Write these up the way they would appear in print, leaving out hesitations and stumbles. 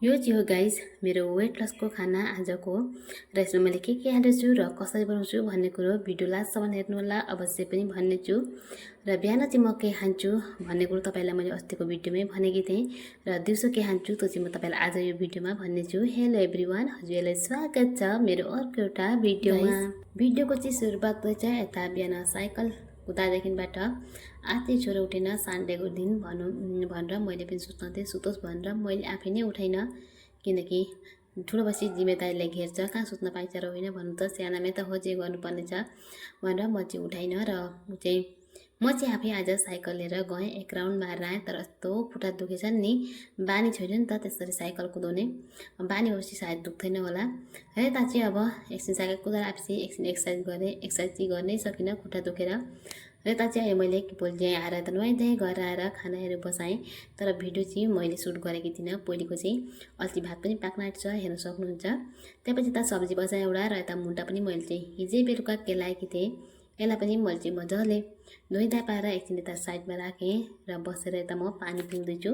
यो चाहिँ हो गाइज मेरो वेट लसको खाना आजको र यसमा मैले के हाल्दैछु र कसरी बनाउँछु भन्ने कुरो भिडियो लास्टसम्म हेर्नु होला अवश्य पनि भन्ने छु। र बिहान चाहिँ म के खान्छु भन्ने कुरो तपाईलाई मैले अस्तिको भिडियोमै भनेकी थिएँ र दिउँसो के खान्छु त्यो चाहिँ म तपाईलाई आज यो भिडियोमा भन्ने छु। हेलो एभ्रीवान, हजुरलाई स्वागत छ मेरो अर्को एउटा भिडियोमा। भिडियोको चाहिँ सुरुवात चाहिँ यता बिहान साइकल कुदादेखिबाट आज चाहिँ छोरा उठेन, सन्डेको दिन भनौँ भनेर मैले पनि सोच्न थिएँ सुतोस् भनेर मैले आफै नै उठाइन, किनकि ठुलो बसी जिम्मेदारीलाई घेर्छ, कहाँ सुत्न पाइन्छ र होइन भन्नु त सानामै त हो जे गर्नुपर्ने छ भनेर म चाहिँ उठाइन। र म चाहिँ आफै आज साइकल लिएर गएँ, एक राउन्ड मारेर आएँ। तर यस्तो खुट्टा दुखेछन् नि, बानी छैन नि त त्यसरी साइकल कुदाउने, बानी भएपछि सायद दुख्दैन होला। र यता चाहिँ अब एकछिन साइकल कुदाएर आएपछि एकछिन एक्सर्साइज गरेँ, एक्सर्साइज चाहिँ गर्नै सकिनँ खुट्टा दुखेर। र यता चाहिँ मैले भोलि चाहिँ आएर त नुहाइधुवाइ गरेर आएर खानाहरू बसाएँ, तर भिडियो चाहिँ मैले सुट गरेकी थिइनँ। पहिलेको चाहिँ अस्ति भात पनि पाक्न आँटेको छ, हेर्न सक्नुहुन्छ। त्यसपछि यता सब्जी बसाएँ एउटा, र यता मुन्टा पनि मैले चाहिँ हिजै बेलुका केलाएकी थिएँ, यसलाई पनि मैले चाहिँ मजाले धोइधा पाएर एकछिन यता साइडमा राखेँ र बसेर यता म पानी पिउँदैछु।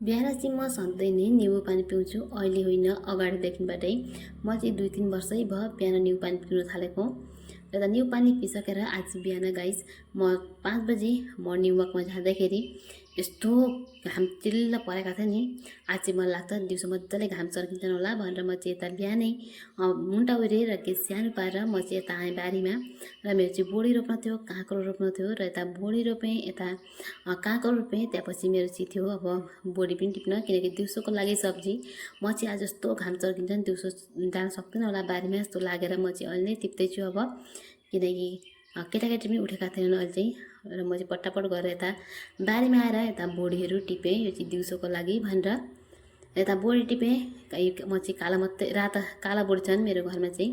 बिहान चाहिँ म सधैँ नै निम्बु पानी पिउँछु, अहिले होइन अगाडिदेखिबाटै। म चाहिँ 2-3 वर्षै भयो बिहान निम्बु पानी पिउन थालेको। र त निम्बु पानी पिसकेर आज बिहान गाइस म 5 बजे मर्निङ वकमा जाँदाखेरि यस्तो घाम चिल्ल परेको थियो नि। आज चाहिँ मलाई लाग्छ दिउँसो मजाले घाम चर्किन्छन् होला भनेर म चाहिँ यता बिहानै मुन्टा उरेर के सानो पारेर म चाहिँ यता आएँ बारीमा। र मेरो चाहिँ बोडी रोप्न थियो, काँक्रो रोप्न थियो, र यता बोडी रोपेँ, यता काँक्रो रोपेँ। त्यसपछि मेरो चाहिँ थियो अब बोडी पनि टिप्न, किनकि दिउँसोको लागि सब्जी म चाहिँ आज यस्तो घाम चर्किन्छन् दिउँसो जान सक्दैन होला बारीमा जस्तो लागेर म चाहिँ अहिले नै टिप्दैछु। अब किनकि केटाकेटी पनि उठेका थिएनन् अहिले चाहिँ, र म चाहिँ पट्टापट गरेर यता बारीमा आएर यता बोडीहरू टिपेँ, यो चाहिँ दिउँसोको लागि भनेर यता बोडी टिपेँ। म चाहिँ काला मात्रै राता काला बोडी छन् मेरो घरमा चाहिँ,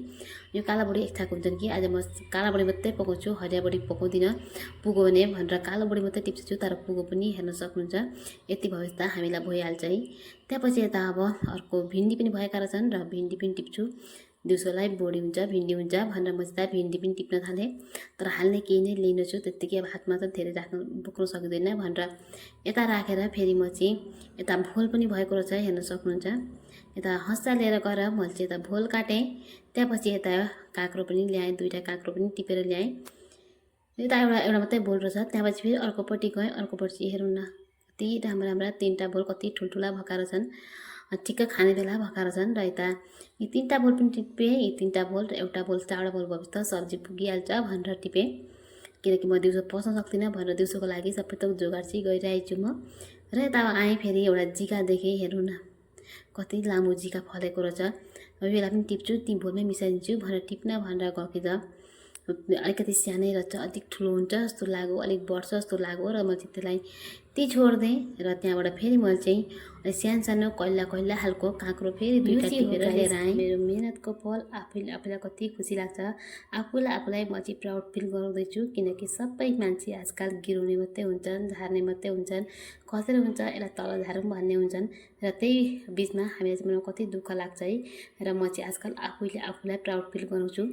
यो काला बोडी एक थाक हुन्छन् कि आज म काला बोडी मात्रै पकाउँछु, हरिया बोडी पकाउँदिनँ पुगो भने भनेर कालो बोडी मात्रै टिप्छु। तर पुगो पनि हेर्न सक्नुहुन्छ यति भयो त हामीलाई भइहाल्छ है। त्यसपछि यता अब अर्को भिन्डी पनि भएका रहेछन् र भिन्डी पनि टिप्छु, दिउँसोलाई बोडी हुन्छ भिन्डी हुन्छ भनेर म चाहिँ भिन्डी पनि टिप्न थालेँ। तर हाल्ने केही नै लिनु छु, त्यत्तिकै अब हातमा त धेरै बोक्नु सकिँदैन भनेर यता राखेर फेरि म चाहिँ यता भोल पनि भएको रहेछ हेर्न सक्नुहुन्छ। यता हँसा लिएर गएर मैले चाहिँ यता भोल काटेँ। त्यसपछि यता काँक्रो पनि ल्याएँ, 2टा काँक्रो पनि टिपेर ल्याएँ। यता एउटा मात्रै भोल रहेछ। त्यसपछि फेरि अर्कोपट्टि गएँ, अर्कोपट्टि हेरौँ न कति राम्रा 3टा भोल कति ठुल्ठुला भएका रहेछन्, ठिक्क खाने बेला भएका रहेछन्। र यता यी 3टा भोल पनि टिपेँ, यी 3टा भोल र एउटा भोल 4वटा भोल भएपछि त सब्जी पुगिहाल्छ भनेर टिपेँ, किनकि म दिउँसो पस्न सक्दिनँ भनेर दिउँसोको लागि सबै त जोगाड चाहिँ गरिरहेको छु म। र यता आएँ फेरि एउटा जिका देखेँ, हेरौँ न कति लामो जिका फलेको रहेछ। यसलाई पनि टिप्छु, ती भोलमै मिसाइदिन्छु भनेर टिप्न भनेर गएकी त अलिकति सानै रहेछ, अलिक ठुलो हुन्छ जस्तो लाग्यो, अलिक बढ्छ जस्तो लाग्यो, र म चाहिँ त्यसलाई त्यही छोडिदिएँ। र त्यहाँबाट फेरि मैले चाहिँ सानो कैला खालको काँक्रो फेरि 2टा टिपेर लिएर आएँ। मेरो मेहनतको फल आफूलाई कति खुसी लाग्छ, आफूलाई म चाहिँ प्राउड फिल गराउँदैछु, किनकि सबै मान्छे आजकल गिराउने मात्रै हुन्छन्, झार्ने मात्रै हुन्छन्, कसरी हुन्छ यसलाई तल झारौँ भन्ने हुन्छन्। र त्यही बिचमा हामीलाई चाहिँ कति दुःख लाग्छ है। र म चाहिँ आजकल आफूलाई प्राउड फिल गराउँछु,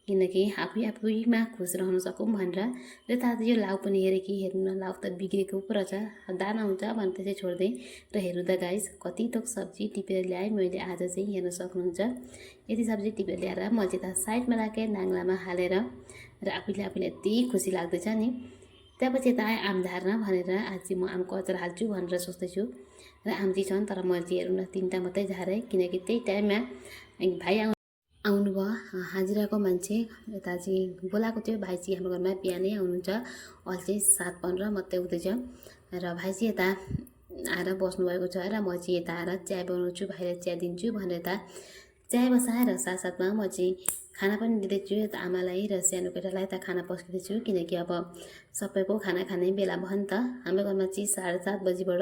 किनकि आफैमा खुस रहन सकौँ भनेर। र त यो लाउ पनि हेरेँ कि हेर्नु न लाउ त बिग्रेको पो रहेछ, दाना हुन्छ भनेर त्यसै छोडिदिएँ। र हेर्नु त गाइस कति थोक सब्जी टिपेर ल्याएँ मैले आज चाहिँ हेर्न सक्नुहुन्छ। यति सब्जी टिपेर ल्याएर म चाहिँ त साइडमा राखेँ नाङ्लामा हालेर, र आफूलाई यति खुसी लाग्दैछ नि। त्यसपछि यता आएँ आम झार्न भनेर, आज चाहिँ म आमको अचार हाल्छु भनेर सोच्दैछु। र आम चाहिँ छन् तर मैले चाहिँ हेर्नु न 3टा मात्रै झारेँ, किनकि त्यही टाइममा भाइ आउनुभयो, हाजिराको मान्छे यता चाहिँ बोलाएको थियो। भाइ चाहिँ हाम्रो घरमा बिहानै आउनुहुन्छ, अहिले चाहिँ 7:15 मात्रै हुँदैछ। र भाइ चाहिँ यता आएर बस्नुभएको छ, र म चाहिँ यता आएर चिया बनाउँछु, भाइलाई चिया दिन्छु भनेर यता चिया बसाएर साथसाथमा म चाहिँ खाना पनि दिँदैछु यता आमालाई र सानो केटालाई यता खाना पस्किँदैछु, किनकि अब सबैको खाना खाने बेला भयो नि त। हाम्रो घरमा चाहिँ 7:30 बजीबाट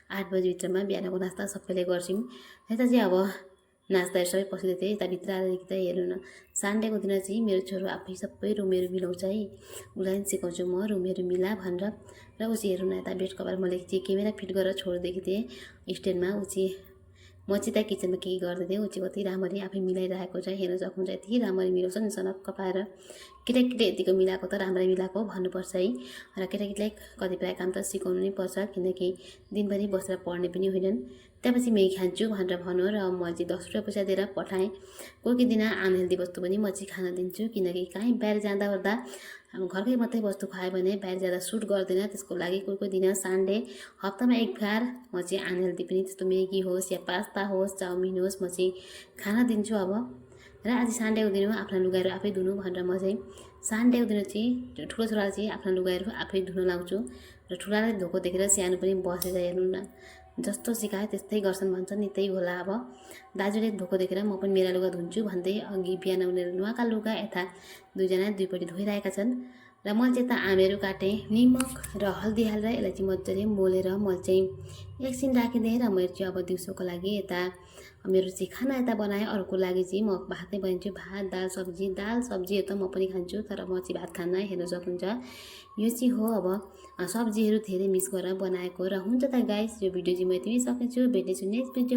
8 बजीभित्रमा बिहानको नास्ता सबैले गर्छौँ। यता चाहिँ अब नाच्दाहरू सबै पसिँदै थिएँ, यता भित्र आएर त हेर्नु न सन्डेको दिन चाहिँ मेरो छोरो आफै सबै रुमहरू मिलाउँछ है, उसलाई पनि सिकाउँछु म रुमहरू मिला भनेर। र ऊ चाहिँ हेर्नु न यता बेड कभर मैले चाहिँ क्यामेरा फिट गरेर छोडिदिएको थिएँ स्ट्यान्डमा, ऊ चाहिँ म चाहिँ त्यहाँ किचनमा के गर्दै थिएँ, ऊ चाहिँ कति राम्ररी आफै मिलाइरहेको छ हेर्न सक्नुहुन्छ। यति राम्ररी मिलाउँछ नि सनक्क पाएर, केटाकेटीले यतिको मिलाएको त राम्रै मिलाएको भन्नुपर्छ है। र केटाकेटीलाई कतिपय काम त सिकाउनु नै पर्छ, किनकि दिनभरि बसेर पढ्ने पनि होइनन्। त्यसपछि म्यागी खान्छु भनेर भन्यो र म चाहिँ 10 रुपियाँ पैसा दिएर पठाएँ। कोही दिन अनहेल्दी वस्तु पनि म चाहिँ खान दिन्छु, किनकि काहीँ बाहिर जाँदा ओर्दा अब घरकै मात्रै वस्तु खायो भने बाहिर जाँदा सुट गर्दैन। त्यसको लागि कोही दिन सन्डे हप्तामा एक बार म चाहिँ अनहेल्दी पनि त्यस्तो म्यागी होस् या पास्ता होस्, चाउमिन होस्, म चाहिँ खान दिन्छु अब। र आज सन्डेको दिन हो, आफ्ना लुगाहरू आफै धुनु भनेर म चाहिँ सन्डेको दिन चाहिँ ठुलो छोरालाई चाहिँ आफ्ना लुगाहरू आफै धुन लाउँछु। र ठुलालाई धोएको देखेर सानो पनि बसेर हेर्नु न, जस्तो सिकायो त्यस्तै गर्छन् भन्छ नि, त्यही होला अब। दाजुले धोएको देखेर म पनि मेरा लुगा धुन्छु भन्दै अघि बिहान उनीहरू नुहाएका लुगा यता दुईजना दुईपट्टि धोइरहेका छन्। र मैले चाहिँ यता आँपहरू काटेँ, निमक र हल्दी हालेर यसलाई चाहिँ मजाले मोलेर मैले चाहिँ एकछिन राखिदिएँ। र मैले चाहिँ अब दिउँसोको लागि यता मेरो चाहिँ खाना यता बनाएँ। अरूको लागि चाहिँ म भात नै बनाउँछु, भात दाल सब्जी त म पनि खान्छु, तर म चाहिँ भात खान्न, हेर्न सक्नुहुन्छ। यो चाहिँ हो अब सब्जीहरू धेरै मिक्स गरेर बनाएको। र हुन्छ त गाइस, यो भिडियो चाहिँ म यतिमै सकेछु। भेट्नेछु नेक्स्ट भिडियो।